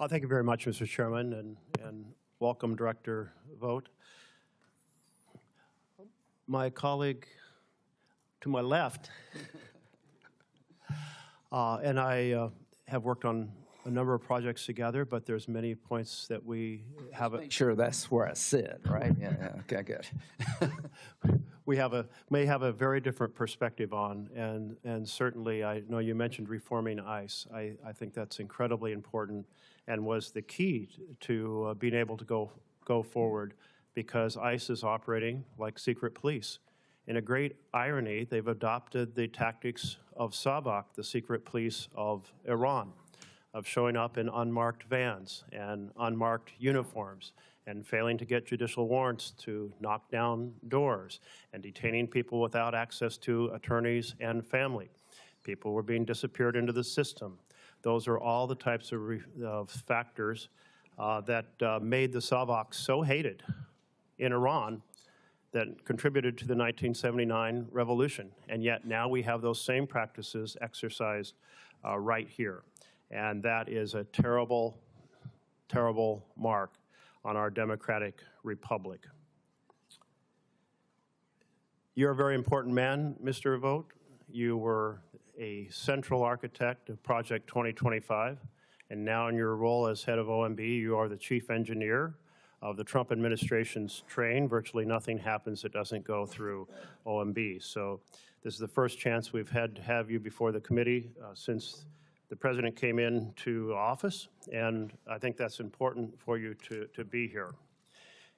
Thank you very much, Mr. Chairman, and welcome, Director Vought. My colleague to my left and I have worked on a number of projects together, but there's many points that we have. Make sure that's where I sit, right? Yeah. Okay, good. We may have a very different perspective on, and certainly I know you mentioned reforming ICE. I think that's incredibly important and was the key to being able to go forward, because ICE is operating like secret police. In a great irony, they've adopted the tactics of Savak, the secret police of Iran, of showing up in unmarked vans and unmarked uniforms and failing to get judicial warrants to knock down doors and detaining people without access to attorneys and family. People were being disappeared into the system. Those are all the types of factors that made the Savaks so hated in Iran that contributed to the 1979 revolution. And yet now we have those same practices exercised right here. And that is a terrible, terrible mark on our democratic republic. You're a very important man, Mr. Vought. You were a central architect of Project 2025, and now in your role as head of OMB, you are the chief engineer of the Trump administration's train. Virtually nothing happens that doesn't go through OMB. So this is the first chance we've had to have you before the committee since the president came into office, and I think that's important for you to be here.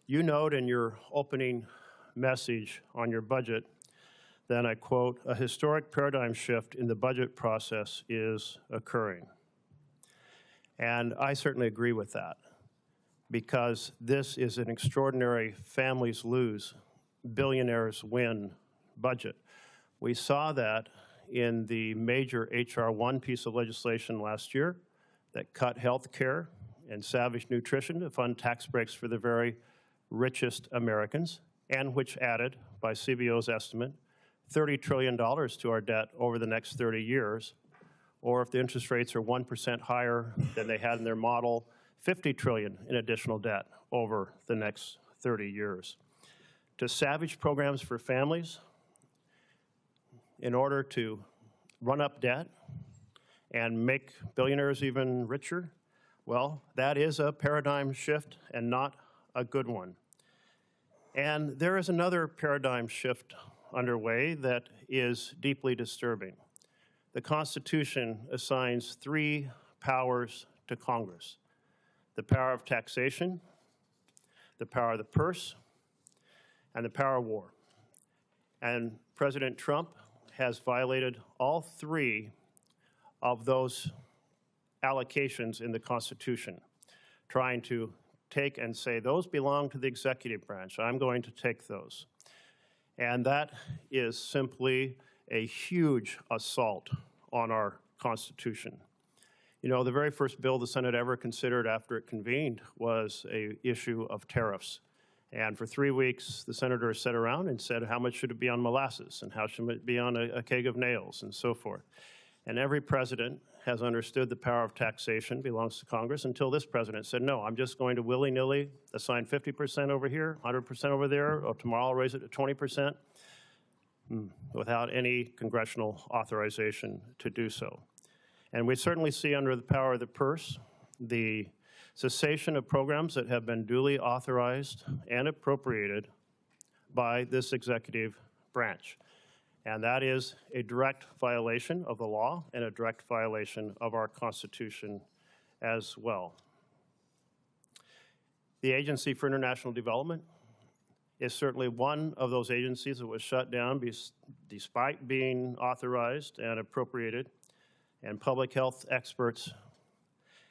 You note in your opening message on your budget that, I quote, "A historic paradigm shift in the budget process is occurring." And I certainly agree with that, because this is an extraordinary families lose, billionaires win budget. We saw that in the major H.R. 1 piece of legislation last year that cut health care and savage nutrition to fund tax breaks for the very richest Americans, and which added, by CBO's estimate, $30 trillion to our debt over the next 30 years, or if the interest rates are 1% higher than they had in their model, $50 trillion in additional debt over the next 30 years. To savage programs for families in order to run up debt and make billionaires even richer, well, that is a paradigm shift and not a good one. And there is another paradigm shift underway that is deeply disturbing. The Constitution assigns 3 powers to Congress: the power of taxation, the power of the purse, and the power of war. And President Trump has violated all 3 of those allocations in the Constitution, trying to take and say, those belong to the executive branch. I'm going to take those. And that is simply a huge assault on our Constitution. You know, the very first bill the Senate ever considered after it convened was an issue of tariffs. And for 3 weeks, the senators sat around and said, how much should it be on molasses, and how should it be on a keg of nails, and so forth. And every president has understood the power of taxation belongs to Congress, until this president said, no, I'm just going to willy-nilly assign 50% over here, 100% over there, or tomorrow I'll raise it to 20%, without any congressional authorization to do so. And we certainly see under the power of the purse the cessation of programs that have been duly authorized and appropriated by this executive branch. And that is a direct violation of the law and a direct violation of our Constitution as well. The Agency for International Development is certainly one of those agencies that was shut down despite being authorized and appropriated. And public health experts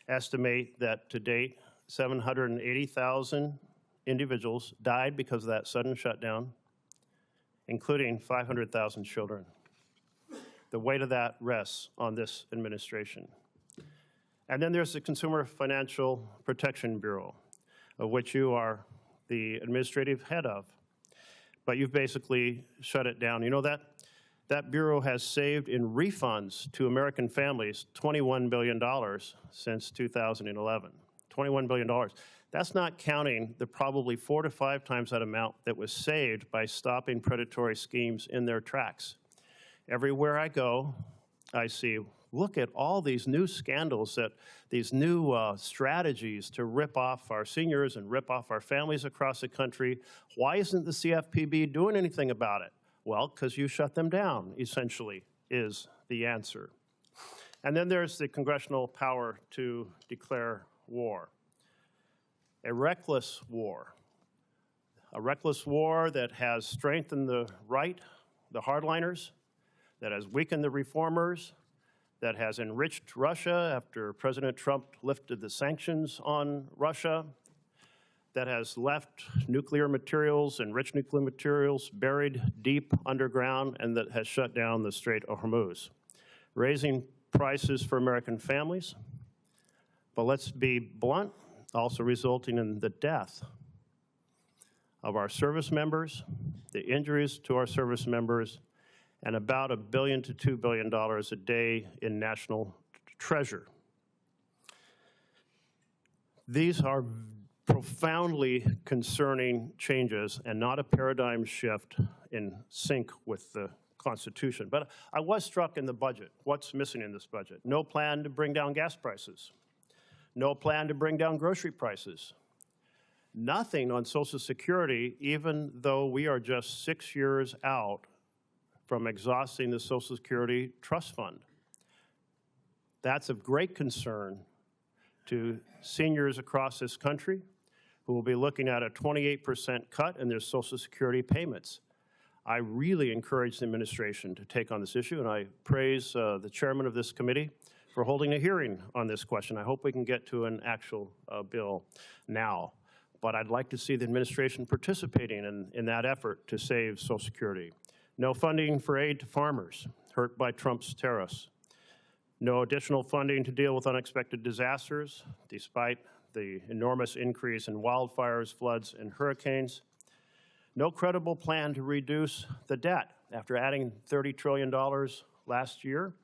estimate that to date, 780,000 individuals died because of that sudden shutdown, including 500,000 children. The weight of that rests on this administration. And then there's the Consumer Financial Protection Bureau, of which you are the administrative head of. But you've basically shut it down. You know, that That bureau has saved in refunds to American families $21 billion since 2011. $21 billion. That's not counting the probably 4 to 5 times that amount that was saved by stopping predatory schemes in their tracks. Everywhere I go, I see, look at all these new scandals, these new strategies to rip off our seniors and rip off our families across the country. Why isn't the CFPB doing anything about it? Well, because you shut them down, essentially, is the answer. And then there's the congressional power to declare war. A reckless war that has strengthened the right, the hardliners, that has weakened the reformers, that has enriched Russia after President Trump lifted the sanctions on Russia, that has left nuclear materials, enriched nuclear materials, buried deep underground, and that has shut down the Strait of Hormuz, raising prices for American families. But let's be blunt, also resulting in the death of our service members, the injuries to our service members, and about $1 billion to $2 billion a day in national treasure. These are profoundly concerning changes and not a paradigm shift in sync with the Constitution. But I was struck in the budget. What's missing in this budget? No plan to bring down gas prices. No plan to bring down grocery prices. Nothing on Social Security, even though we are just 6 years out from exhausting the Social Security Trust Fund. That's of great concern to seniors across this country who will be looking at a 28% cut in their Social Security payments. I really encourage the administration to take on this issue, and I praise the chairman of this committee for holding a hearing on this question. I hope we can get to an actual bill now. But I'd like to see the administration participating in that effort to save Social Security. No funding for aid to farmers hurt by Trump's tariffs. No additional funding to deal with unexpected disasters, despite the enormous increase in wildfires, floods, and hurricanes. No credible plan to reduce the debt. After adding $30 trillion last year,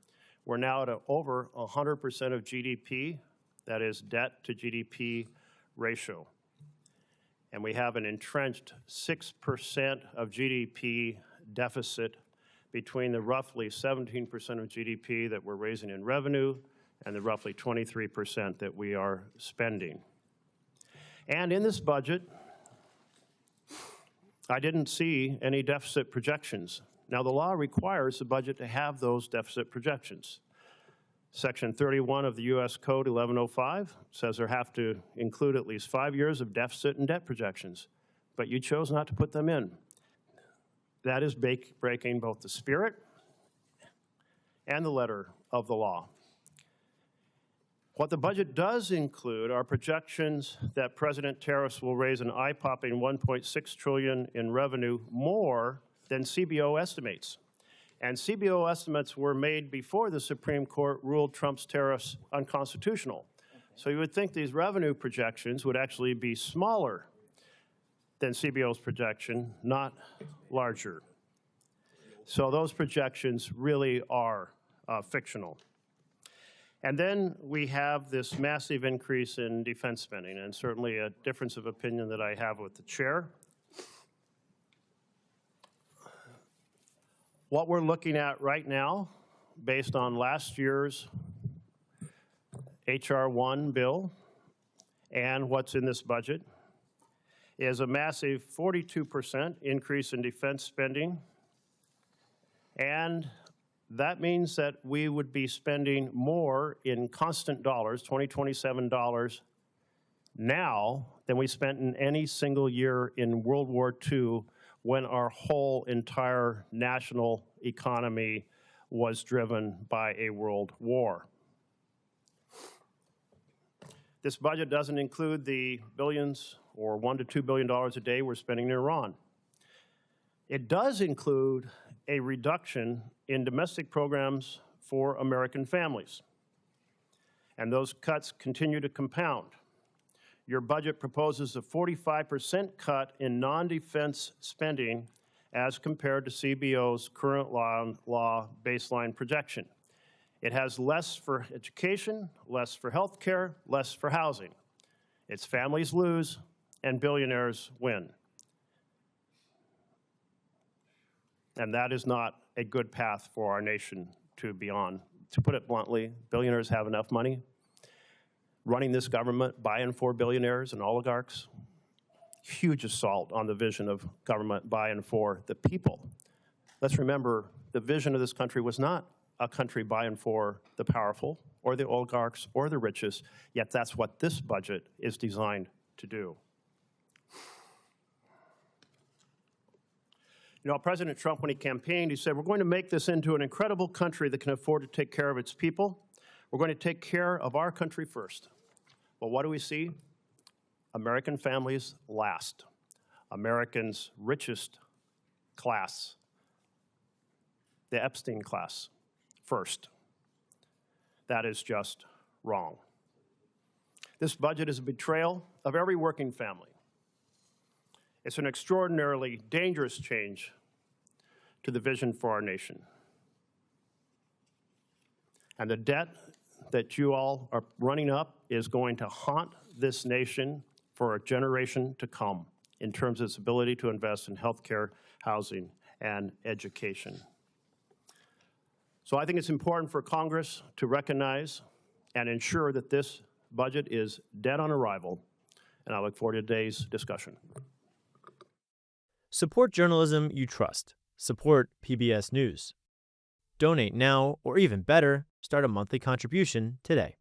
we're now at over 100% of GDP, that is debt to GDP ratio. And we have an entrenched 6% of GDP deficit between the roughly 17% of GDP that we're raising in revenue and the roughly 23% that we are spending. And in this budget, I didn't see any deficit projections. Now, the law requires the budget to have those deficit projections. Section 31 of the U.S. Code 1105 says there have to include at least 5 years of deficit and debt projections, but you chose not to put them in. That is breaking both the spirit and the letter of the law. What the budget does include are projections that President tariffs will raise an eye-popping $1.6 trillion in revenue more than CBO estimates. And CBO estimates were made before the Supreme Court ruled Trump's tariffs unconstitutional. So you would think these revenue projections would actually be smaller than CBO's projection, not larger. So those projections really are fictional. And then we have this massive increase in defense spending, and certainly a difference of opinion that I have with the chair. What we're looking at right now, based on last year's H.R. 1 bill and what's in this budget, is a massive 42% increase in defense spending. And that means that we would be spending more in constant dollars, 2027 dollars, now than we spent in any single year in World War II when our whole entire national economy was driven by a world war. This budget doesn't include the billions or $1 to $2 billion a day we're spending in Iran. It does include a reduction in domestic programs for American families. And those cuts continue to compound. Your budget proposes a 45% cut in non-defense spending as compared to CBO's current law baseline projection. It has less for education, less for health care, less for housing. Its families lose and billionaires win. And that is not a good path for our nation to be on. To put it bluntly, billionaires have enough money. Running this government by and for billionaires and oligarchs, huge assault on the vision of government by and for the people. Let's remember, the vision of this country was not a country by and for the powerful or the oligarchs or the richest, yet that's what this budget is designed to do. You know, President Trump, when he campaigned, he said, we're going to make this into an incredible country that can afford to take care of its people. We're going to take care of our country first. Well, what do we see? American families last. Americans' richest class, the Epstein class, first. That is just wrong. This budget is a betrayal of every working family. It's an extraordinarily dangerous change to the vision for our nation. And the debt that you all are running up is going to haunt this nation for a generation to come in terms of its ability to invest in healthcare, housing, and education. So I think it's important for Congress to recognize and ensure that this budget is dead on arrival, and I look forward to today's discussion. Support journalism you trust. Support PBS News. Donate now, or even better, start a monthly contribution today.